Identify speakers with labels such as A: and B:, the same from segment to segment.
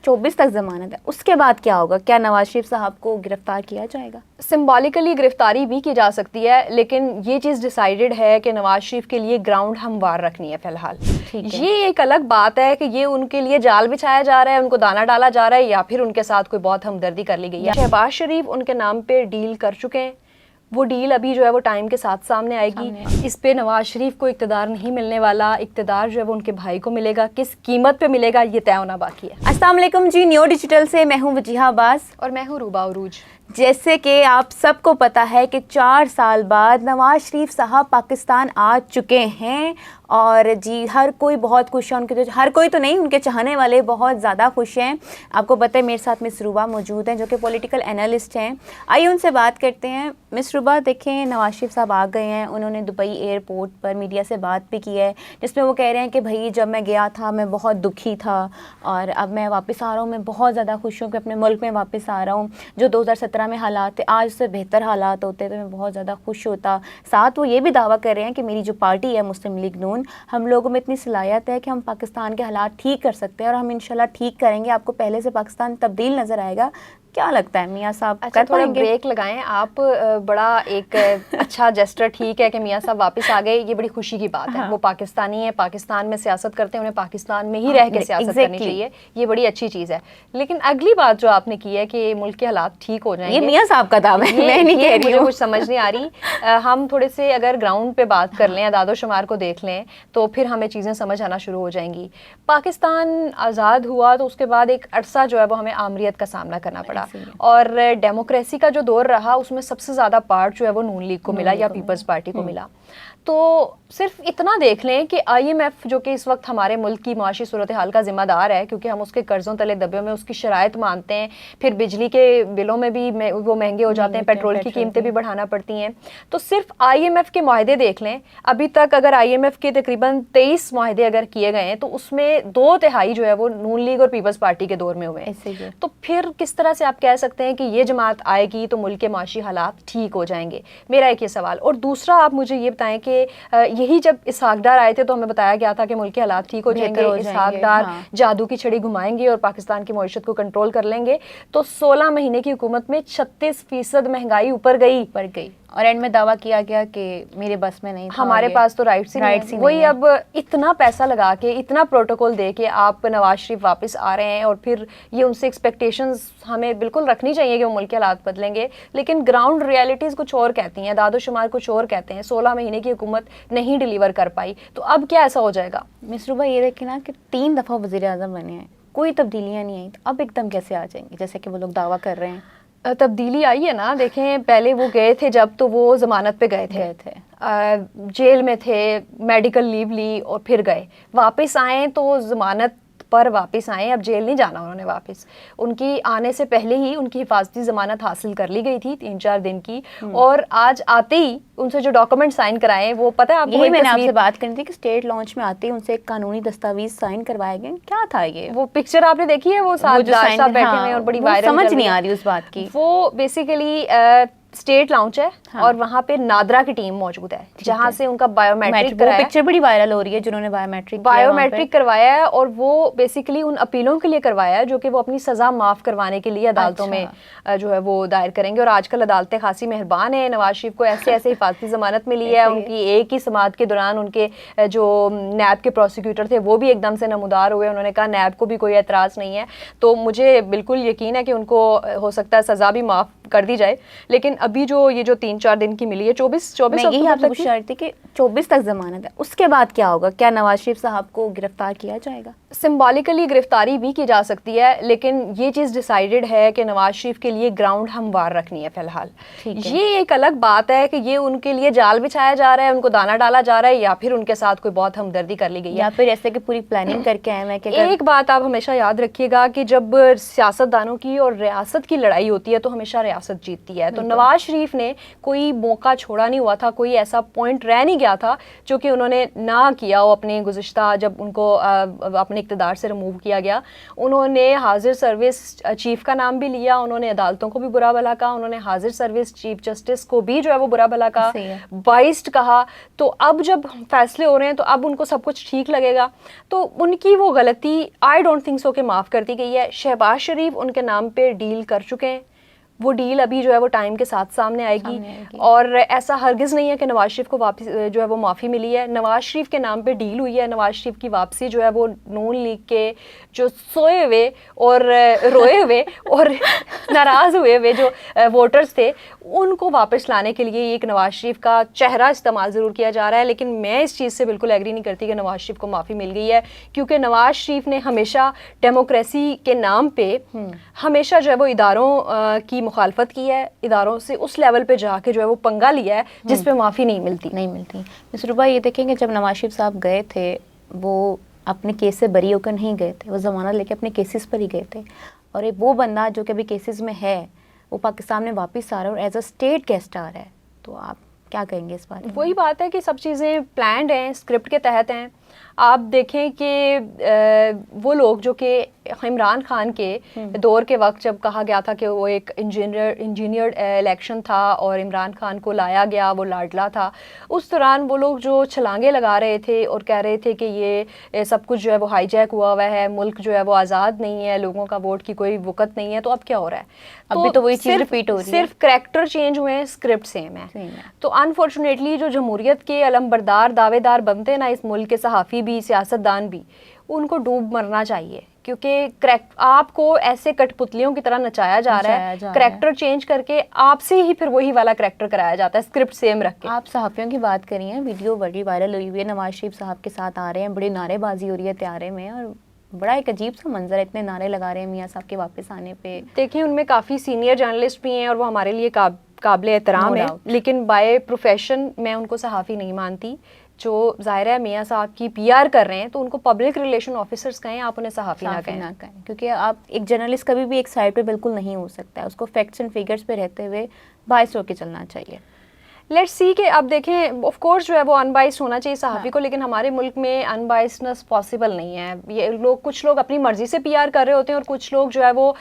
A: 24 تک ضمانت ہے، اس کے بعد کیا ہوگا؟ کیا نواز شریف صاحب کو گرفتار کیا جائے گا؟
B: سمبولیکلی گرفتاری بھی کی جا سکتی ہے، لیکن یہ چیز ڈیسائیڈڈ ہے کہ نواز شریف کے لیے گراؤنڈ ہموار رکھنی ہے فی الحال۔ یہ ایک الگ بات ہے کہ یہ ان کے لیے جال بچھایا جا رہا ہے، ان کو دانہ ڈالا جا رہا ہے، یا پھر ان کے ساتھ کوئی بہت ہمدردی کر لی گئی ہے۔ شہباز شریف ان کے نام پہ ڈیل کر چکے ہیں، وہ ڈیل ابھی جو ہے وہ ٹائم کے ساتھ سامنے آئے گی۔ اس پہ نواز شریف کو اقتدار نہیں ملنے والا، اقتدار جو ہے وہ ان کے بھائی کو ملے گا، کس قیمت پہ ملے گا یہ طے ہونا باقی ہے۔
A: السلام علیکم جی، نیو ڈیجیٹل سے میں ہوں وجیہہ عباس
B: اور میں ہوں روبا عروج۔
A: جیسے کہ آپ سب کو پتہ ہے کہ 4 سال بعد نواز شریف صاحب پاکستان آ چکے ہیں، اور جی ہر کوئی بہت خوش ہے، ان کے ہر کوئی تو نہیں، ان کے چاہنے والے بہت زیادہ خوش ہیں۔ آپ کو پتہ ہے میرے ساتھ مس روبا موجود ہیں جو کہ پولیٹیکل انالسٹ ہیں، آئیے ان سے بات کرتے ہیں۔ مس روبا، دیکھیں نواز شریف صاحب آ گئے ہیں، انہوں نے دبئی ایئرپورٹ پر میڈیا سے بات بھی کی ہے، جس میں وہ کہہ رہے ہیں کہ بھائی جب میں گیا تھا میں بہت دکھی تھا، اور اب میں واپس آ رہا ہوں، میں بہت زیادہ خوش ہوں کہ اپنے ملک میں واپس آ رہا ہوں۔ جو 2017 میں حالات تھے آج سے بہتر حالات ہوتے تو میں بہت زیادہ خوش ہوتا۔ ساتھ وہ یہ بھی دعویٰ کر رہے ہیں کہ میری جو پارٹی ہے مسلم لیگ نون، ہم لوگوں میں اتنی صلاحیت ہے کہ ہم پاکستان کے حالات ٹھیک کر سکتے ہیں، اور ہم انشاءاللہ ٹھیک کریں گے، آپ کو پہلے سے پاکستان تبدیل نظر آئے گا۔ کیا لگتا ہے میاں صاحب کر
B: تھوڑا
A: پائیں گے؟
B: بریک لگائیں آپ، بڑا ایک اچھا جسٹر، ٹھیک ہے کہ میاں صاحب واپس آ گئے، یہ بڑی خوشی کی بات ہے۔ وہ پاکستانی ہیں، پاکستان میں سیاست کرتے ہیں، انہیں پاکستان میں ہی رہ کے سیاست کرنی چاہیے، یہ بڑی اچھی چیز ہے۔ لیکن اگلی بات جو آپ نے کی ہے کہ ملک کے حالات ٹھیک ہو جائیں گے،
A: یہ میاں صاحب کا دعویٰ ہے، میں نہیں کہہ رہی
B: مجھے
A: ہوں،
B: کچھ سمجھ نہیں آ رہی۔ ہم تھوڑے سے اگر گراؤنڈ پہ بات کر لیں، اعداد و شمار کو دیکھ لیں، تو پھر ہمیں چیزیں سمجھ آنا شروع ہو جائیں گی۔ پاکستان آزاد ہوا تو اس کے بعد ایک عرصہ جو ہے وہ ہمیں آمریت کا سامنا کرنا پڑا، اور ڈیموکریسی کا جو دور رہا اس میں سب سے زیادہ پارٹ جو ہے وہ نون لیگ کو ملا یا پیپلز پارٹی کو ملا۔ تو صرف اتنا دیکھ لیں کہ آئی ایم ایف جو کہ اس وقت ہمارے ملک کی معاشی صورتحال کا ذمہ دار ہے، کیونکہ ہم اس کے قرضوں تلے دبے میں اس کی شرائط مانتے ہیں، پھر بجلی کے بلوں میں بھی وہ مہنگے ہو جاتے ہیں، پیٹرول کی قیمتیں بھی بڑھانا پڑتی ہیں، تو صرف آئی ایم ایف کے معاہدے دیکھ لیں، ابھی تک اگر آئی ایم ایف کے تقریباً 23 معاہدے اگر کیے گئے ہیں تو اس میں 2/3 جو ہے وہ نون لیگ اور پیپلز پارٹی کے دور میں ہوئے ہیں۔ تو پھر کس طرح سے آپ کہہ سکتے ہیں کہ یہ جماعت آئے گی تو ملک کے معاشی حالات ٹھیک ہو جائیں گے؟ میرا ایک یہ سوال۔ اور دوسرا آپ مجھے یہ بتائیں کہ یہی جب اسحاق ڈار آئے تھے تو ہمیں بتایا گیا تھا کہ ملک کے حالات ٹھیک ہو جائیں گے، اسحاق ڈار جادو کی چھڑی گھمائیں گے اور پاکستان کی معیشت کو کنٹرول کر لیں گے، تو 16 مہینے کی حکومت میں 36% مہنگائی اوپر گئی،
A: اور اینڈ میں دعویٰ کیا گیا کہ میرے بس میں نہیں تھا،
B: ہمارے پاس تو رائٹس ہی نہیں۔ وہی اب اتنا پیسہ لگا کے، اتنا پروٹوکول دے کے آپ نواز شریف واپس آ رہے ہیں، اور پھر یہ ان سے ایکسپیکٹیشنز ہمیں بالکل رکھنی چاہیے کہ وہ ملک کے حالات بدلیں گے، لیکن گراؤنڈ ریالٹیز کچھ اور کہتی ہیں، اعداد و شمار کچھ اور کہتے ہیں۔ 16 مہینے کی حکومت نہیں ڈیلیور کر پائی، تو اب کیا ایسا ہو جائے گا؟
A: مس روبا یہ دیکھیں نا کہ 3 دفعہ وزیر اعظم بنے ہیں، کوئی تبدیلیاں نہیں آئیں، تو اب ایک دم کیسے آ جائیں گے جیسے کہ وہ لوگ دعویٰ کر رہے ہیں؟
B: تبدیلی آئی ہے نا، دیکھیں پہلے وہ گئے تھے جب تو وہ ضمانت پہ گئے تھے، جیل میں تھے، میڈیکل لیو لی اور پھر گئے، واپس آئیں تو ضمانت پر واپس آئیں، اب جیل نہیں جانا انہوں نے واپس۔ ان کی آنے سے پہلے ہی ان کی حفاظتی ضمانت حاصل کر لی گئی تھی 3-4 دن کی، اور آج آتے ہی ان سے جو ڈاکومنٹ سائن کرائے، وہ پتہ ہے آپ کو،
A: یہی میں نے آپ سے بات کرنی تھی کہ اسٹیٹ لانچ میں آتے ہی ان سے ایک قانونی دستاویز سائن کروائے گئے، کیا تھا یہ؟
B: وہ پکچر آپ نے دیکھی ہے، وہ ساتھ صاحب بیٹھے ہوئے اور بڑی وائرل،
A: سمجھ نہیں آ رہی اس بات کی۔
B: وہ بیسیکلی اسٹیٹ لاؤنج ہے، اور وہاں پہ نادرا کی ٹیم موجود ہے جہاں سے ان کا بایو میٹرک کرایا ہے۔
A: پکچر بڑی وائرل ہو رہی ہے، جنہوں نے بایو میٹرک
B: کروایا ہے، اور وہ بیسیکلی ان اپیلوں کے لیے کروایا ہے جو کہ وہ اپنی سزا معاف کروانے کے لیے عدالتوں میں جو ہے وہ دائر کریں گے۔ اور آج کل عدالتیں خاصی مہربان ہیں، نواز شریف کو ایسے حفاظتی ضمانت ملی ہے، ان کی ایک ہی سماعت کے دوران ان کے جو نیب کے پروسیکیوٹر تھے وہ بھی ایک دم سے نمودار ہوئے، انہوں نے کہا نیب کو بھی کوئی اعتراض نہیں ہے، تو مجھے بالکل یقین ہے کہ ان کو ہو سکتا ہے سزا بھی معاف کر دی جائے۔ لیکن ابھی یہ جو 3-4 دن کی ملی ہے، 24
A: یہی آپ سے پوچھ رہی تھی کہ 24 تک ضمانت ہے، اس کے بعد کیا ہوگا؟ کیا نواز شریف صاحب کو گرفتار کیا جائے گا؟
B: سمبولیکلی گرفتاری بھی کی جا سکتی ہے، لیکن یہ چیز ڈیسائیڈڈ ہے کہ نواز شریف کے لیے گراؤنڈ ہموار رکھنی ہے فی الحال۔ یہ ایک الگ بات ہے کہ یہ ان کے لیے جال بچھایا جا رہا ہے، ان کو دانہ ڈالا جا رہا ہے، یا پھر ان کے ساتھ کوئی بہت ہمدردی کر لی گئی ہے،
A: یا پھر ایسے کہ پوری پلاننگ کر کے آئے ہیں کہ
B: ایک بات آپ ہمیشہ یاد رکھیے گا کہ جب سیاست دانوں کی اور ریاست کی لڑائی ہوتی ہے تو ہمیشہ ریاست جیتتی ہے۔ تو نواز شریف نے کوئی موقع چھوڑا نہیں ہوا تھا، کوئی ایسا پوائنٹ رہ نہیں گیا تھا جو کہ انہوں نے نہ کیا ہو اپنے گزشتہ، جب ان کو اپنے انہیں اقتدار سے ریموو کیا گیا. انہوں نے حاضر سروس چیف کا نام بھی لیا, انہوں نے عدالتوں کو بھی برا بھلا کہا, انہوں نے حاضر سروس چیف جسٹس کو بھی جو ہے وہ برا بھلا کہا, بائسڈ کہا. تو اب جب فیصلے ہو رہے ہیں تو اب ان کو سب کچھ ٹھیک لگے گا. تو ان کی وہ غلطی آئی ڈونٹ تھنک سو کہ معاف کر دی گئی ہے. شہباز شریف ان کے نام پہ ڈیل کر چکے ہیں, وہ ڈیل ابھی جو ہے وہ ٹائم کے ساتھ سامنے آئے گی. اور ایسا ہرگز نہیں ہے کہ نواز شریف کو واپس جو ہے وہ معافی ملی ہے. نواز شریف کے نام پہ ڈیل ہوئی ہے. نواز شریف کی واپسی جو ہے وہ نون لیگ کے جو سوئے ہوئے اور روئے ہوئے اور ناراض ہوئے ہوئے جو ووٹرز تھے ان کو واپس لانے کے لیے ایک نواز شریف کا چہرہ استعمال ضرور کیا جا رہا ہے. لیکن میں اس چیز سے بالکل ایگری نہیں کرتی کہ نواز شریف کو معافی مل گئی ہے, کیونکہ نواز شریف نے ہمیشہ ڈیموکریسی کے نام پہ ہمیشہ جو ہے وہ اداروں کی مخالفت کی ہے, اداروں سے اس لیول پہ جا کے جو ہے وہ پنگا لیا ہے جس پہ معافی نہیں ملتی.
A: مس ربا یہ دیکھیں کہ جب نواز شریف صاحب گئے تھے وہ اپنے کیس سے بری ہو کر نہیں گئے تھے, وہ ضمانت لے کے اپنے کیسز پر ہی گئے تھے. اور ایک وہ بندہ جو کہ ابھی کیسز میں ہے وہ پاکستان میں واپس آ رہا ہے اور ایز اے اسٹیٹ گیسٹ آ رہا ہے, تو آپ کیا کہیں گے اس بارے میں؟
B: وہی بات ہے کہ سب چیزیں پلانڈ ہیں, اسکرپٹ کے تحت ہیں. آپ دیکھیں کہ وہ لوگ جو کہ عمران خان کے دور کے وقت جب کہا گیا تھا کہ وہ ایک انجینئرڈ الیکشن تھا اور عمران خان کو لایا گیا, وہ لاڈلا تھا, اس دوران وہ لوگ جو چھلانگے لگا رہے تھے اور کہہ رہے تھے کہ یہ سب کچھ جو ہے وہ ہائی جیک ہوا ہے, ملک جو ہے وہ آزاد نہیں ہے, لوگوں کا ووٹ کی کوئی وقت نہیں ہے. تو اب کیا ہو رہا ہے؟
A: ابھی تو وہی چیز ریپیٹ ہو رہی ہے,
B: صرف کریکٹر چینج ہوئے ہیں, اسکرپٹ سیم ہے. تو انفارچونیٹلی جو جمہوریت کے علمبردار دعوے دار بنتے ہیں نا اس ملک کے, صحافی بھی, سیاستدان بھی, ان کو ڈوب مرنا چاہیے, کیونکہ آپ کو ایسے کٹ پتلیوں کی طرح نچایا جا رہا ہے. کریکٹر چینج کر کے آپ سے ہی پھر وہی والا کریکٹر کرایا جاتا ہے, اسکرپٹ سیم رکھ کے.
A: آپ صحافیوں کی بات کری ہیں, ویڈیو بڑی وائرل ہوئی ہوئی ہے, نواز شریف صاحب کے ساتھ آ رہے ہیں, بڑی نعرے بازی ہو رہی ہے طیارے میں, اور بڑا ایک عجیب سا منظر ہے, اتنے نعرے لگا رہے ہیں میاں صاحب کے واپس آنے پہ.
B: دیکھیں ان میں کافی سینئر جرنلسٹ بھی ہیں اور وہ ہمارے لیے قابل احترام ہے, لیکن بائی پروفیشن میں ان کو صحافی نہیں مانتی. جو ظاہر ہے میاں صاحب کی پی آر کر رہے ہیں تو ان کو پبلک ریلیشن آفیسرز کہیں, آپ انہیں صحافی نہ کہیں,
A: کیونکہ آپ ایک جرنلسٹ کبھی بھی ایک سائڈ پہ بالکل نہیں ہو سکتا ہے, اس کو فیکٹس اینڈ فیگرز پہ رہتے ہوئے باعث ہو کے چلنا چاہیے.
B: لیٹس سی کہ اب دیکھیں آف کورس جو ہے وہ ان بائسڈ ہونا چاہیے صحافی کو, لیکن ہمارے ملک میں ان بائسڈنس پاسبل نہیں ہے. یہ لوگ, کچھ لوگ اپنی مرضی سے پی آر کر رہے ہوتے ہیں اور کچھ لوگ جو ہے وہ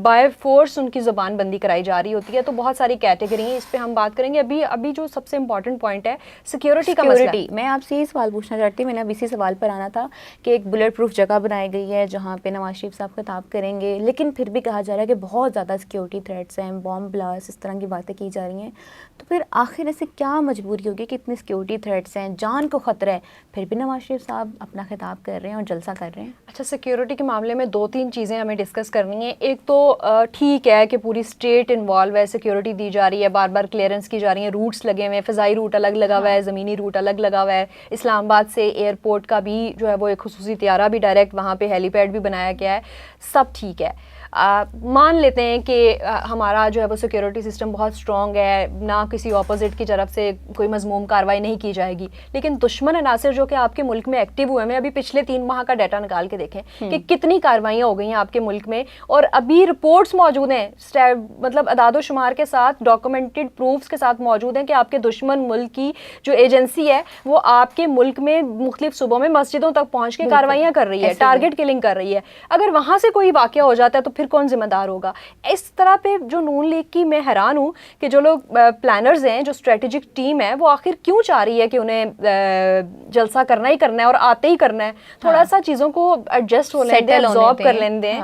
B: بائی فورس ان کی زبان بندی کرائی جا رہی ہوتی ہے. تو بہت ساری کیٹیگری ہیں, اس پہ ہم بات کریں گے. ابھی جو سب سے امپورٹنٹ پوائنٹ ہے سیکیورٹی کا مسئلہ.
A: میں آپ سے یہی سوال پوچھنا چاہتی ہوں, میں نے اب اسی سوال پر آنا تھا کہ ایک بلیٹ پروف جگہ بنائی گئی ہے جہاں پہ نواز شریف صاحب خطاب کریں گے, لیکن پھر بھی کہا جا رہا ہے کہ بہت زیادہ سیکیورٹی تھریٹس ہیں, بام بلاسٹ, اس طرح کی باتیں کی جا رہی ہیں. تو پھر آخر ایسے کیا مجبوری ہوگی کہ اتنی سیکیورٹی تھریٹس ہیں, جان کو خطرہ ہے, پھر بھی نواز شریف صاحب اپنا خطاب کر رہے ہیں اور جلسہ کر رہے ہیں؟
B: اچھا, سیکیورٹی کے معاملے میں 2-3 چیزیں ہمیں ڈسکس کرنی ہیں. ایک تو ٹھیک ہے کہ پوری اسٹیٹ انوالو ہے, سیکیورٹی دی جا رہی ہے, بار بار کلیئرنس کی جا رہی ہیں, روٹس لگے ہوئے ہیں, فضائی روٹ الگ لگا ہوا ہے, زمینی روٹ الگ لگا ہوا ہے. اسلام آباد سے ایئرپورٹ کا بھی جو ہے وہ ایک خصوصی طیارہ بھی ڈائریکٹ وہاں پہ ہیلی پیڈ بھی بنایا گیا ہے, سب ٹھیک ہے. مان لیتے ہیں کہ ہمارا جو ہے وہ سیکیورٹی سسٹم بہت اسٹرانگ ہے, نہ کسی اپوزٹ کی طرف سے کوئی مذموم کارروائی نہیں کی جائے گی. لیکن دشمن عناصر جو کہ آپ کے ملک میں ایکٹیو ہوئے ہیں, ابھی پچھلے 3 ماہ کا ڈیٹا نکال کے دیکھیں کہ کتنی کارروائیاں ہو گئی ہیں آپ کے ملک میں, اور ابھی رپورٹس موجود ہیں, مطلب اعداد و شمار کے ساتھ, ڈاکومنٹڈ پروفس کے ساتھ موجود ہیں کہ آپ کے دشمن ملک کی جو ایجنسی ہے وہ آپ کے ملک میں مختلف صوبوں میں مسجدوں تک پہنچ کے کارروائیاں کر رہی ہے, ٹارگٹ کلنگ کر رہی ہے. اگر وہاں سے کوئی واقعہ ہو جاتا ہے تو پھر کون ذمہ دار ہوگا؟ اس طرح پہ جو نون لیگ کی, میں حیران ہوں کہ جو لوگ پلانرز ہیں, جو اسٹریٹجک ٹیم ہے, وہ آخر کیوں چاہ رہی ہے کہ انہیں جلسہ کرنا ہی کرنا ہے اور آتے ہی کرنا ہے. تھوڑا سا چیزوں کو ایڈجسٹ ہو لیں دیں, ابزارب کر لیں دیں.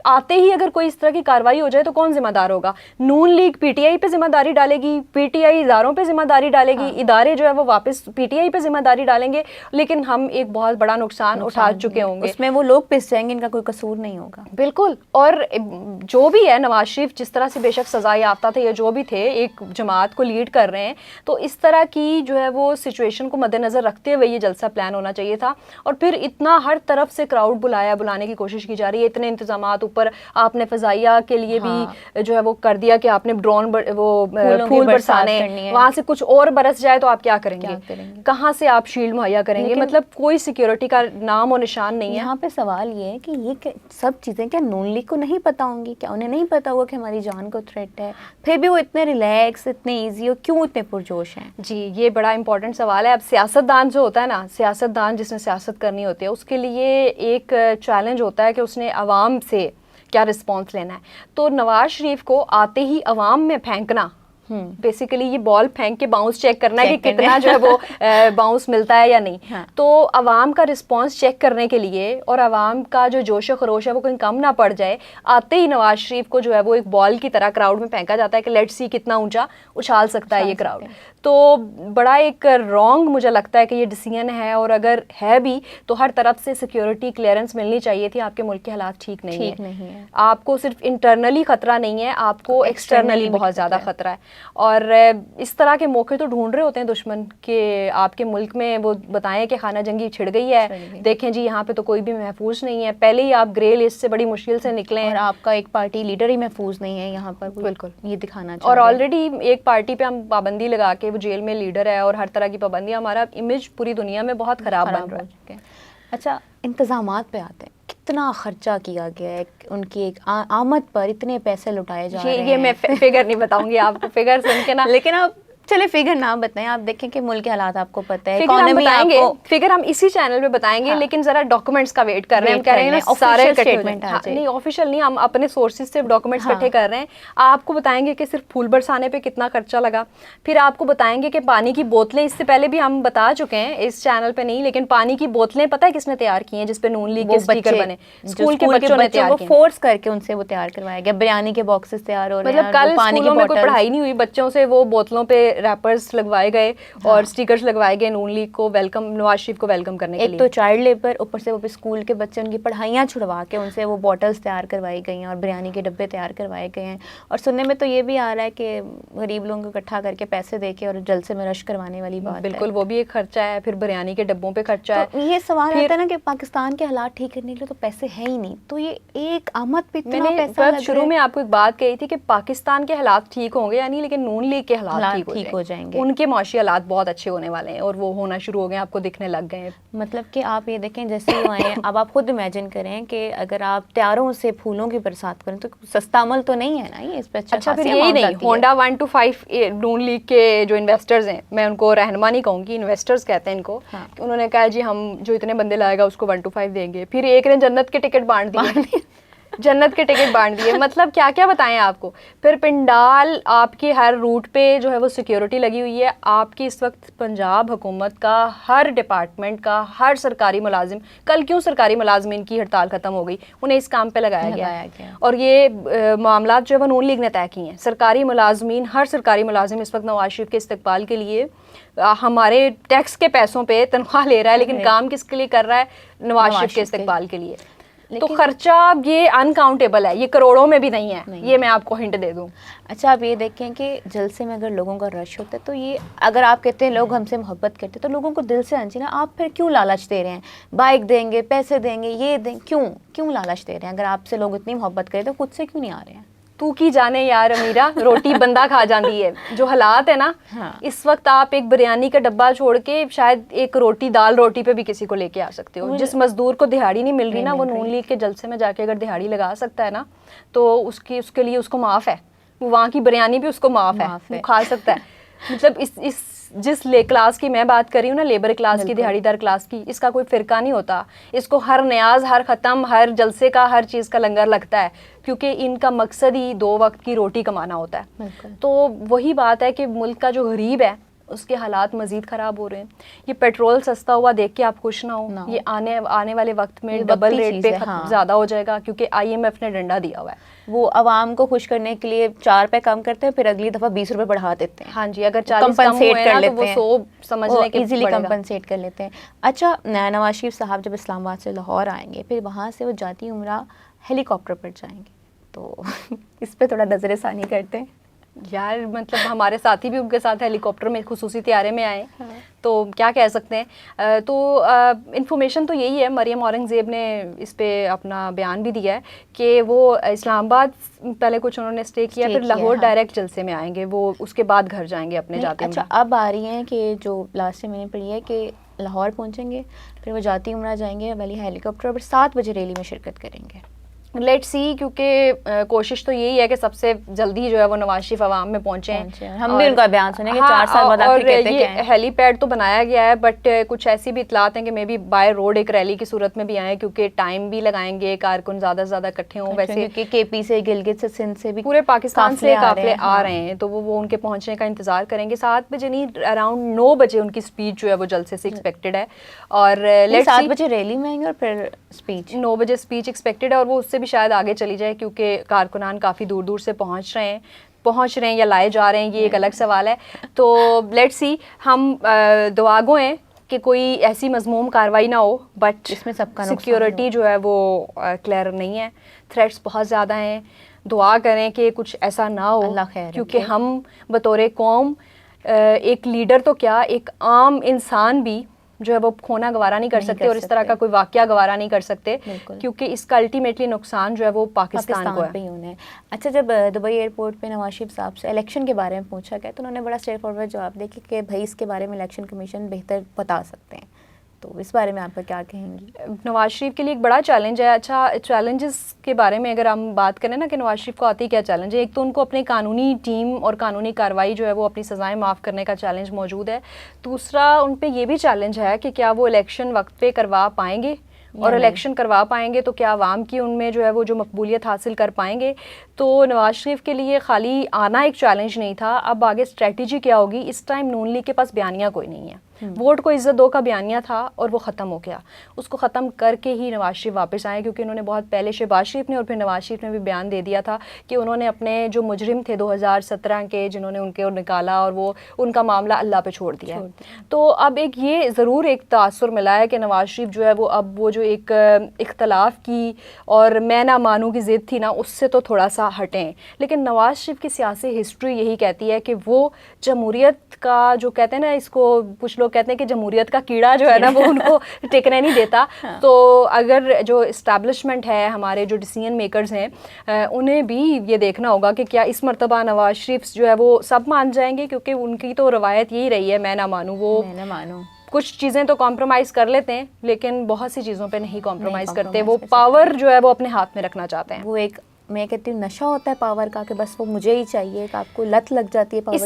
B: آتے ہی اگر کوئی اس طرح کی کارروائی ہو جائے تو کون ذمہ دار ہوگا؟ نون لیگ پی ٹی آئی پہ ذمہ داری ڈالے گی, پی ٹی آئی اداروں پہ ذمہ داری ڈالے گی, ادارے جو ہے وہ واپس پی ٹی آئی پہ ذمہ داری ڈالیں گے, لیکن ہم ایک بہت بڑا نقصان اٹھا چکے ہوں گے.
A: اس میں وہ لوگ پس جائیں گے, ان کا کوئی قصور نہیں ہوگا.
B: بالکل. اور جو بھی ہے, نواز شریف جس طرح سے بے شک سزا یافتہ تھے یا جو بھی تھے, ایک جماعت کو لیڈ کر رہے ہیں, تو اس طرح کی جو ہے وہ سچویشن کو مد نظر رکھتے ہوئے یہ جلسہ پلان ہونا چاہیے تھا. اور پھر اتنا ہر طرف سے کراؤڈ بلانے کی کوشش کی جا رہی ہے, اتنے انتظامات, اوپر آپ نے فضائیہ کے لیے بھی جو ہے وہ کر دیا کہ آپ نے ڈرون وہ پھول برسانے, وہاں سے کچھ اور برس جائے تو آپ کیا کریں گے؟ کہاں سے آپ شیلڈ مہیا کریں گے؟ مطلب کوئی سیکیورٹی کا نام و نشان نہیں ہے.
A: یہاں پہ سوال یہ ہے کہ یہ سب چیزیں کیا نون لیگ کو نہیں پتا ہوں گی؟ کیا انہیں نہیں پتا ہوا کہ ہماری جان کو تھریٹ ہے؟ پھر بھی وہ اتنے ریلیکس, اتنے ایزی جی وہ کیوں اتنے پرجوش ہیں؟
B: جی یہ بڑا امپورٹنٹ سوال ہے. اب سیاستدان جو ہوتا ہے نا, سیاستدان جس نے سیاست کرنی ہوتی ہے, اس کے لیے ایک چیلنج ہوتا ہے کہ اس نے عوام سے کیا رسپانس لینا ہے. تو نواز شریف کو آتے ہی عوام میں پھینکنا, بیسیکلی یہ بال پھینک کے باؤنس چیک کرنا ہے کہ کتنا جو ہے وہ باؤنس ملتا ہے یا نہیں. تو عوام کا رسپانس چیک کرنے کے لیے اور عوام کا جو جوش و خروش ہے وہ کہیں کم نہ پڑ جائے, آتے ہی نواز شریف کو جو ہے وہ ایک بال کی طرح کراؤڈ میں پھینکا جاتا ہے کہ لیٹس سی کتنا اونچا اچھال سکتا ہے یہ کراؤڈ. تو بڑا ایک رانگ مجھے لگتا ہے کہ یہ ڈیسیژن ہے, اور اگر ہے بھی تو ہر طرف سے سیکیورٹی کلیئرنس ملنی چاہیے تھی. آپ کے ملک کے حالات ٹھیک نہیں ہیں, آپ کو صرف انٹرنلی خطرہ نہیں ہے, آپ کو ایکسٹرنلی بہت زیادہ خطرہ ہے. اور اس طرح کے موقع تو ڈھونڈ رہے ہوتے ہیں دشمن کہ آپ کے ملک میں وہ بتائیں کہ خانہ جنگی چھڑ گئی ہے, دیکھیں جی یہاں پہ تو کوئی بھی محفوظ نہیں ہے, پہلے ہی آپ گرے لسٹ سے بڑی مشکل سے نکلے ہیں,
A: اور آپ کا ایک پارٹی لیڈر ہی محفوظ نہیں ہے یہاں پر. بالکل یہ دکھانا
B: اور آلریڈی ایک پارٹی پہ ہم پابندی لگا کے وہ جیل میں لیڈر ہے, اور ہر طرح کی پابندیاں, ہمارا امیج پوری دنیا میں بہت خراب بن رہا ہے.
A: اچھا انتظامات پہ آتے ہیں, کتنا خرچہ کیا گیا ہے ان کی ایک آمد پر, اتنے پیسے لٹائے جا رہے ہیں.
B: یہ میں فگر نہیں بتاؤں گی آپ کو, فگر سن کے نا,
A: لیکن آپ چلے فگر نہ بتائیں, آپ دیکھیں کہ ملک کے حالات آپ کو پتہ ہے,
B: فگر ہم بتائیں گے, فگر ہم اسی چینل پہ بتائیں گے, لیکن ذرا ڈاکومنٹس کا ویٹ کر رہے ہیں. ہم کہہ رہے ہیں سارے نہیں آفیشیل نہیں, ہم اپنے سورسز سے ڈاکومنٹس اکٹھے کر رہے ہیں. آپ کو بتائیں گے کہ صرف پھول برسانے پہ کتنا خرچہ لگا, پھر آپ کو بتائیں گے کہ پانی کی بوتلیں, اس سے پہلے بھی ہم بتا چکے ہیں اس چینل پہ نہیں, لیکن پانی کی بوتلیں پتہ ہے کس نے تیار کی ہیں جس پہ نون لیگ کے اسٹیکر بنے, اسکول کے بچوں نے تیار کی,
A: فورس کر کے ان سے وہ تیار کروایا گیا. بریانی کے باکسز تیار ہو رہے ہیں,
B: مطلب کل اسکولوں میں کوئی پڑھائی نہیں ہوئی, بچوں سے وہ بوتلوں پہ ریپرز لگوائے گئے اور اسٹیکرز لگوائے گئے نون لیگ کو ویلکم, نواز شریف کو ویلکم کرنے کے لیے.
A: ایک تو چائلڈ لیبر, اوپر سے وہ اسکول کے بچے ان کی پڑھائیاں چھڑوا کے ان سے وہ بوٹلز تیار کروائی گئی ہیں اور بریانی کے ڈبے تیار کروائے گئے ہیں. اور سننے میں تو یہ بھی آ رہا ہے کہ غریب لوگوں کو اکٹھا کر کے پیسے دے کے اور جلسے میں رش کروانے والی بات.
B: بالکل وہ بھی ایک خرچہ ہے, پھر بریانی کے ڈبوں پہ خرچہ ہے.
A: یہ سوال آتا ہے نا کہ پاکستان کے حالات ٹھیک کرنے کے لیے تو پیسے ہیں ہی نہیں, تو یہ ایک آمد پہ اتنا پیسہ لگ رہا ہے.
B: شروع میں آپ کو ایک بات کہی تھی کہ پاکستان کے حالات ٹھیک ہوں گے یا نہیں, لیکن نون لیگ کے حالات ٹھیک ہو جائیں گے. ان کے معاشی حالات بہت اچھے ہونے والے ہیں, اور وہ ہونا شروع ہو گئے, آپ کو دکھنے لگ گئے ہیں.
A: مطلب کہ آپ یہ دیکھیں جیسے ہی آئے ہیں, اب آپ خود امیجن کریں کہ اگر آپ تیاروں سے پھولوں کی برسات کریں تو سستا عمل تو نہیں ہے نا یہ, اس پہ
B: اچھا پھر یہی نہیں, ہونڈا 125 نون لیگ کے جو انویسٹرز ہیں, میں ان کو رہنما نہیں کہوں گی, انویسٹرز کہتے ہیں ان کو, انہوں نے کہا جی ہم جو اتنے بندے لائے گا اس کو 125 دیں گے. پھر ایک نے جنت کے ٹکٹ بانٹ دیے, جنت کے ٹکٹ بانٹ دیے. مطلب کیا کیا بتائیں آپ کو. پھر پنڈال آپ کے ہر روٹ پہ جو ہے وہ سیکیورٹی لگی ہوئی ہے. آپ کی اس وقت پنجاب حکومت کا ہر ڈپارٹمنٹ کا ہر سرکاری ملازم, کل کیوں سرکاری ملازمین کی ہڑتال ختم ہو گئی, انہیں اس کام پہ لگایا گیا. اور یہ معاملات جو ہے وہ نون لیگ نے طے کی ہیں. سرکاری ملازمین, ہر سرکاری ملازم اس وقت نواز شریف کے استقبال کے لیے ہمارے ٹیکس کے پیسوں پہ تنخواہ لے رہا ہے, لیکن کام کس کے لیے کر رہا ہے, نواز شریف کے استقبال کے لیے. تو خرچہ یہ انکاؤنٹیبل ہے, یہ کروڑوں میں بھی نہیں ہے, یہ میں آپ کو ہنٹ دے دوں.
A: اچھا آپ یہ دیکھیں کہ جلسے میں اگر لوگوں کا رش ہوتا ہے تو یہ اگر آپ کہتے ہیں لوگ ہم سے محبت کرتے ہیں تو لوگوں کو دل سے آنا چاہیے نا. آپ پھر کیوں لالچ دے رہے ہیں, بائک دیں گے, پیسے دیں گے, یہ دیں, کیوں لالچ دے رہے ہیں؟ اگر آپ سے لوگ اتنی محبت کریں تو خود سے کیوں نہیں آ رہے ہیں؟
B: تو کی جانے یار امیرا, روٹی بندہ کھا جاندی ہے. جو حالات ہے نا اس وقت, آپ ایک بریانی کا ڈبہ چھوڑ کے شاید ایک روٹی, دال روٹی پہ بھی کسی کو لے کے آ سکتے ہو. جس مزدور کو دہاڑی نہیں مل رہی نا, وہ نون لیگ کے جلسے میں جا کے اگر دہاڑی لگا سکتا ہے نا, تو اس کے لیے اس کو معاف ہے, وہاں کی بریانی بھی اس کو معاف ہے, وہ کھا سکتا ہے. مطلب اس جس کلاس کی میں بات کر رہی ہوں نا, لیبر کلاس کی, دہاڑی دار کلاس کی, اس کا کوئی فرقہ نہیں ہوتا. اس کو ہر نیاز, ہر ختم, ہر جلسے کا, ہر چیز کا لنگر لگتا ہے, کیونکہ ان کا مقصد ہی 2 وقت کی روٹی کمانا ہوتا ہے. تو وہی بات ہے کہ ملک کا جو غریب ہے اس کے حالات مزید خراب ہو رہے ہیں. یہ پیٹرول سستا ہوا دیکھ کے آپ خوش نہ ہو, یہ آنے والے وقت میں ڈبل ریٹ پہ زیادہ ہو جائے گا, کیونکہ IMF نے ڈنڈا دیا ہوا ہے.
A: وہ عوام کو خوش کرنے کے لیے 4 روپے کم کرتے ہیں, پھر اگلی دفعہ 20 روپے بڑھا دیتے ہیں.
B: ہاں جی, اگر 40 کم ہوئے نا تو وہ 100 سمجھ لیں کہ
A: ایزیلی کمپنسیٹ کر لیتے ہیں. اچھا نواز شریف صاحب جب اسلام آباد سے لاہور آئیں گے, پھر وہاں سے وہ جاتی عمرہ ہیلی کاپٹر پر جائیں گے, تو اس پہ تھوڑا نظر ثانی کرتے ہیں.
B: یار مطلب ہمارے ساتھی بھی ان کے ساتھ ہیلی کاپٹر میں خصوصی طیارے میں آئے, تو کیا کہہ سکتے ہیں. تو انفارمیشن تو یہی ہے, مریم اورنگزیب نے اس پہ اپنا بیان بھی دیا ہے کہ وہ اسلام آباد پہلے کچھ انہوں نے اسٹے کیا, پھر لاہور ڈائریکٹ جلسے میں آئیں گے, وہ اس کے بعد گھر جائیں گے اپنے جاتے.
A: اچھا اب آ رہی ہیں کہ جو لاسٹ میں نے پڑھی ہے کہ لاہور پہنچیں گے, پھر وہ جاتی عمرہ جائیں گے, ولی ہیلی کاپٹر پر 7 بجے ریلی میں شرکت کریں گے.
B: لیٹ سی، کیونکہ کوشش تو یہی ہے کہ سب سے جلدی جو ہے وہ نواز شریف عوام میں پہنچیں.
A: ہم بھی ان کا بیان سنیں گے 4 سال بعد آخر کہتے
B: ہیں. یہ ہیلی پیڈ تو بنایا گیا ہے، بٹ کچھ ایسی بھی اطلاعات ہیں کہ مے بی بائی روڈ ایک ریلی کی صورت میں بھی آئیں، کیونکہ ٹائم بھی لگائیں گے، کارکن زیادہ سے زیادہ اکٹھے ہوں. ویسے
A: کیونکہ کے پی سے، گلگت سے، سندھ سے بھی
B: پورے پاکستان سے قافلے آ رہے
A: ہیں،
B: ہیں، تو وہ ان کے پہنچنے کا انتظار کریں گے. 7 بجے نہیں، اراؤنڈ 9 بجے ان کی اسپیچ جو ہے وہ جلسے سے ایکسپیکٹڈ ہے. اور
A: 7 بجے ریلی میں آئیں گے اور پھر اسپیچ
B: 9 بجے اسپیچ ایکسپیکٹڈ ہے، اور وہ اس سے بھی شاید آگے چلی جائے، کیونکہ کارکنان کافی دور دور سے پہنچ رہے ہیں یا لائے جا رہے ہیں، یہ ایک الگ سوال ہے. تو لیٹ سی، ہم دعا گو ہیں کہ کوئی ایسی مذموم کارروائی نہ ہو، بٹ
A: جس میں سب کا
B: سیکیورٹی جو ہے وہ کلیئر نہیں ہے. تھریٹس بہت زیادہ ہیں. دعا کریں کہ کچھ ایسا نہ ہو،
A: اللہ خیر،
B: کیونکہ ہم بطور قوم ایک لیڈر تو کیا، ایک عام انسان بھی جو ہے وہ کھونا گوارا نہیں کر سکتے، اور اس طرح کا کوئی واقعہ گوارا نہیں کر سکتے، کیونکہ اس کا الٹیمیٹلی نقصان جو ہے وہ پاکستان کو ہے.
A: اچھا، جب دبئی ایئرپورٹ پہ نواز شریف صاحب سے الیکشن کے بارے میں پوچھا گیا تو انہوں نے بڑا اسٹریٹ فارورڈ جواب دیا کہ بھائی اس کے بارے میں الیکشن کمیشن بہتر بتا سکتے ہیں. تو اس بارے میں آپ کا کیا کہیں گی؟
B: نواز شریف کے لیے ایک بڑا چیلنج ہے. اچھا، چیلنجز کے بارے میں اگر ہم بات کریں نا کہ نواز شریف کو آتی کیا چیلنج ہے، ایک تو ان کو اپنی قانونی ٹیم اور قانونی کارروائی جو ہے وہ اپنی سزائیں معاف کرنے کا چیلنج موجود ہے. دوسرا ان پہ یہ بھی چیلنج ہے کہ کیا وہ الیکشن وقت پہ کروا پائیں گے، اور الیکشن کروا پائیں گے تو کیا عوام کی ان میں جو ہے وہ جو مقبولیت حاصل کر پائیں گے. تو نواز شریف کے لیے خالی آنا ایک چیلنج نہیں تھا. اب آگے اسٹریٹجی کیا ہوگی؟ اس ٹائم نون لیگ کے پاس بیانیہ کوئی نہیں ہے. ووٹ کو عزت دو کا بیانیہ تھا اور وہ ختم ہو گیا. اس کو ختم کر کے ہی نواز شریف واپس آئے، کیونکہ انہوں نے بہت پہلے شہباز شریف نے اور پھر نواز شریف نے بھی بیان دے دیا تھا کہ انہوں نے اپنے جو مجرم تھے 2017 کے، جنہوں نے ان کے نکالا، اور وہ ان کا معاملہ اللہ پہ چھوڑ دیا ہے. تو اب ایک یہ ضرور ایک تاثر ملا ہے کہ نواز شریف جو ہے وہ اب وہ جو ایک اختلاف کی اور میں نہ مانوں کی ضد تھی نا، اس سے تو تھوڑا سا ہٹیں. لیکن نواز شریف کی سیاسی ہسٹری یہی کہتی ہے کہ وہ جمہوریت کا جو کہتے ہیں نا، اس کو کچھ لوگ کہتے ہیں کہ جمہوریت کا کیڑا جو ہے نا وہ ان کو ٹکنے نہیں دیتا. تو اگر جو اسٹیبلشمنٹ ہے، ہمارے جو ڈیسیژن میکرز ہیں، انہیں بھی یہ دیکھنا ہوگا کہ کیا اس مرتبہ نواز شریف جو ہے وہ سب مان جائیں گے، کیونکہ ان کی تو روایت یہی رہی ہے میں نہ مانوں. وہ کچھ چیزیں تو کمپرومائز کر لیتے ہیں، لیکن بہت سی چیزوں پہ نہیں کمپرومائز کرتے. وہ پاور جو ہے وہ اپنے ہاتھ میں رکھنا چاہتے ہیں.
A: وہ ایک، میں کہتی ہوں، نشہ ہوتا ہے پاور کا، کہ بس وہ مجھے ہی چاہیے، کہ آپ کو لت لگ جاتی ہے پاور کی.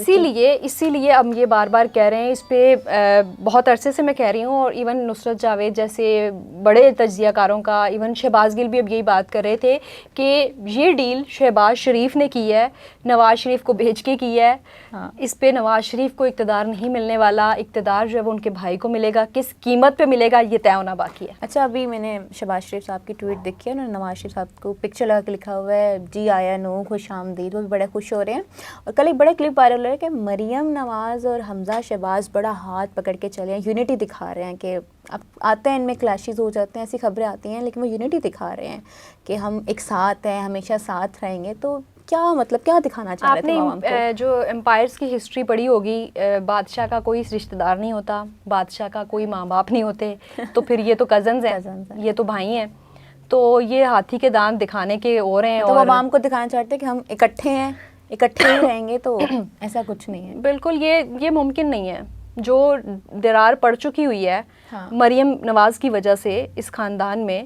B: اسی لیے ہم یہ بار بار کہہ رہے ہیں، اس پہ بہت عرصے سے میں کہہ رہی ہوں، اور ایون نصرت جاوید جیسے بڑے تجزیہ کاروں کا، ایون شہباز گل بھی اب یہی بات کر رہے تھے کہ یہ ڈیل شہباز شریف نے کی ہے، نواز شریف کو بھیج کے کی ہے. اس پہ نواز شریف کو اقتدار نہیں ملنے والا. اقتدار جو ہے وہ ان کے بھائی کو ملے گا. کس قیمت پہ ملے گا یہ طے ہونا باقی ہے.
A: اچھا، ابھی میں نے شہباز شریف صاحب کی ٹویٹ دیکھی ہے، انہوں نے نواز شریف صاحب کو پکچر لگا کے لکھا ہوا ہے جی آیا نو، خوش آمدید. وہ بھی بڑے خوش ہو رہے ہیں. اور کل ایک بڑا کلپ وائرل ہو رہا ہے کہ مریم نواز اور حمزہ شہباز بڑا ہاتھ پکڑ کے چلے ہیں، یونٹی دکھا رہے ہیں. کہ اب آتے ہیں ان میں کلیشز ہو جاتے ہیں، ایسی خبریں آتی ہیں، لیکن وہ یونٹی دکھا رہے ہیں کہ ہم ایک ساتھ ہیں، ہمیشہ ساتھ رہیں گے. تو کیا مطلب، کیا دکھانا چاہ رہے تھے عوام کو؟
B: آپ نے جو امپائرز کی ہسٹری پڑھی ہوگی، بادشاہ کا کوئی رشتہ دار نہیں ہوتا، بادشاہ کا کوئی ماں باپ نہیں ہوتے، تو پھر یہ تو کزنز ہیں، یہ تو بھائی ہیں. تو یہ ہاتھی کے دانت دکھانے کے اور ہیں،
A: تو عوام کو دکھانا چاہتے ہیں کہ ہم اکٹھے ہیں، اکٹھے ہی رہیں گے. تو ایسا کچھ نہیں ہے.
B: بالکل یہ ممکن نہیں ہے. جو درار پڑ چکی ہوئی ہے مریم نواز کی وجہ سے اس خاندان میں،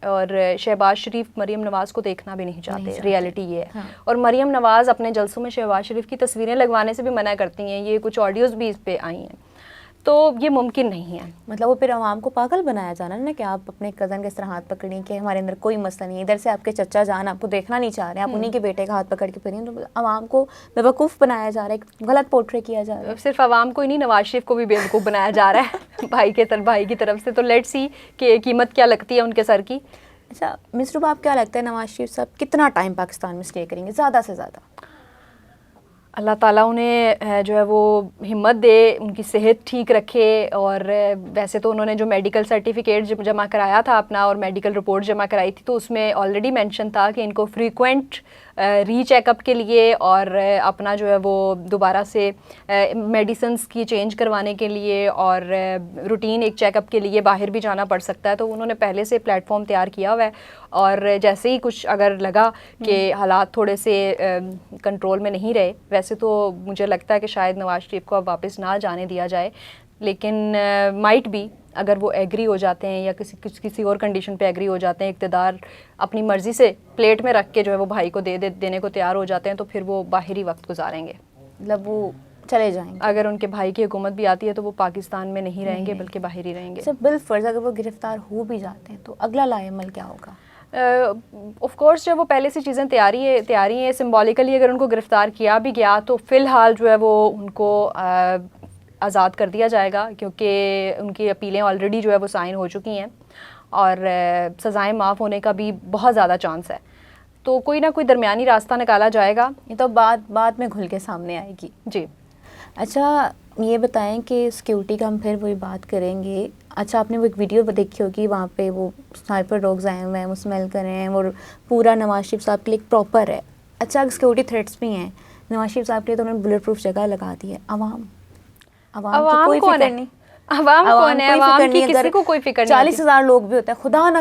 B: اور شہباز شریف مریم نواز کو دیکھنا بھی نہیں چاہتے. ریالٹی یہ ہے. اور مریم نواز اپنے جلسوں میں شہباز شریف کی تصویریں لگوانے سے بھی منع کرتی ہیں. یہ کچھ آڈیوز بھی اس پہ آئی ہیں. تو یہ ممکن نہیں ہے.
A: مطلب وہ پھر عوام کو پاگل بنایا جانا نا، کہ آپ اپنے کزن کے اس طرح ہاتھ پکڑیں کہ ہمارے اندر کوئی مسئلہ نہیں ہے، ادھر سے آپ کے چچا جان آپ کو دیکھنا نہیں چاہ رہے ہیں، آپ انہیں کے بیٹے کا ہاتھ پکڑ کے پھریں. تو عوام کو بیوقوف بنایا جا رہا ہے، غلط پورٹرے کیا جا رہا ہے.
B: صرف عوام کو ہی نہیں، نواز شریف کو بھی بیوقوف بنایا جا رہا ہے بھائی کی طرف سے. تو لیٹ سی کہ قیمت کیا لگتی ہے ان کے سر کی.
A: اچھا مصروبہ، آپ کیا لگتا ہے نواز شریف صاحب کتنا ٹائم پاکستان میں اسٹے کریں گے، زیادہ سے زیادہ؟
B: اللہ تعالیٰ انہیں جو ہے وہ ہمت دے، ان کی صحت ٹھیک رکھے. اور ویسے تو انہوں نے جو میڈیکل سرٹیفکیٹ جمع کرایا تھا اپنا، اور میڈیکل رپورٹ جمع کرائی تھی، تو اس میں آلریڈی مینشن تھا کہ ان کو فریکوینٹ ری چیک اپ کے لیے اور اپنا جو ہے وہ دوبارہ سے میڈیسنس کی چینج کروانے کے لیے اور روٹین ایک چیک اپ کے لیے باہر بھی جانا پڑ سکتا ہے. تو انہوں نے پہلے سے پلیٹ فارم تیار کیا ہوا ہے. اور جیسے ہی کچھ اگر لگا کہ حالات تھوڑے سے کنٹرول میں نہیں رہے، ویسے تو مجھے لگتا ہے کہ شاید نواز شریف کو اب واپس نہ جانے دیا جائے. لیکن مائٹ بھی اگر وہ ایگری ہو جاتے ہیں یا کسی اور کنڈیشن پہ ایگری ہو جاتے ہیں, اقتدار اپنی مرضی سے پلیٹ میں رکھ کے جو ہے وہ بھائی کو دینے کو تیار ہو جاتے ہیں, تو پھر وہ باہر ہی وقت گزاریں گے,
A: مطلب وہ چلے جائیں گے.
B: اگر ان کے بھائی کی حکومت بھی آتی ہے تو وہ پاکستان میں نہیں رہیں گے بلکہ باہر ہی رہیں گے.
A: اچھا بالفرض اگر وہ گرفتار ہو بھی جاتے ہیں تو اگلا لائے عمل کیا ہوگا؟
B: آف کورس جو وہ پہلے سے چیزیں تیاری ہیں, سمبولیکلی اگر ان کو گرفتار کیا بھی گیا تو فی الحال جو ہے وہ ان کو آزاد کر دیا جائے گا, کیونکہ ان کی اپیلیں آلریڈی جو ہے وہ سائن ہو چکی ہیں اور سزائیں معاف ہونے کا بھی بہت زیادہ چانس ہے. تو کوئی نہ کوئی درمیانی راستہ نکالا جائے گا.
A: یہ تو بعد میں کھل کے سامنے آئے گی.
B: جی
A: اچھا یہ بتائیں کہ سیکیورٹی کا ہم پھر وہی بات کریں گے. اچھا آپ نے وہ ایک ویڈیو دیکھی ہوگی, وہاں پہ وہ سنائپر ڈاگز آئے ہوئے ہیں, وہ اسمیل کر رہے ہیں, اور پورا نواز شریف صاحب کے لیے پراپر ہے. اچھا سیکیورٹی تھریٹس بھی ہیں نواز شریف صاحب کے لیے, تو انہوں نے بلٹ پروف جگہ لگا دی ہے. عوام کی کوئی فکر نہیں.
B: عوام کون ہے؟ عوام کی کسی کو کوئی فکر نہیں.
A: 40,000 لوگ بھی ہوتے ہیں, خدا نہ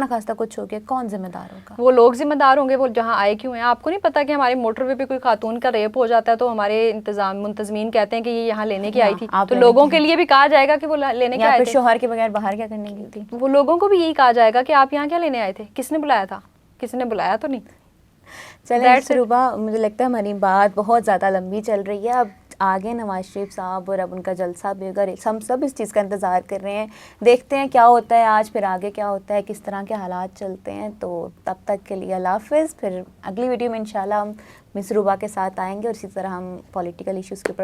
A: خواستہ کچھ ہو گیا, کون ذمہ دار ہوگا؟
B: وہ لوگ ذمہ دار ہوں گے, وہ جہاں آئے کیوں ہیں. آپ کو نہیں پتا کہ ہمارے موٹر وے پہ کوئی خاتون کا ریپ ہو جاتا ہے تو ہمارے منتظمین کہتے ہیں کہ یہ یہاں لینے کی آئی تھی, تو لوگوں کے لیے بھی کہا جائے گا کہ وہ لینے کے آئے تھے.
A: شوہر کے بغیر باہر کیا کرنے گئی تھی؟
B: وہ لوگوں کو بھی یہی کہا جائے گا کہ آپ یہاں کیا لینے آئے تھے, کس نے بلایا تھا, کسی نے بلایا تو نہیں.
A: چلیں صروبہ, مجھے لگتا ہے ہماری بات بہت زیادہ لمبی چل رہی ہے. اب آگے نواز شریف صاحب اور اب ان کا جلسہ بھی ہوگا, ہم سب اس چیز کا انتظار کر رہے ہیں, دیکھتے ہیں کیا ہوتا ہے آج, پھر آگے کیا ہوتا ہے, کس طرح کے حالات چلتے ہیں. تو تب تک کے لیے اللہ حافظ. پھر اگلی ویڈیو میں انشاءاللہ ہم مس روبہ کے ساتھ آئیں گے اور اسی طرح ہم پولیٹیکل ایشوز کے اوپر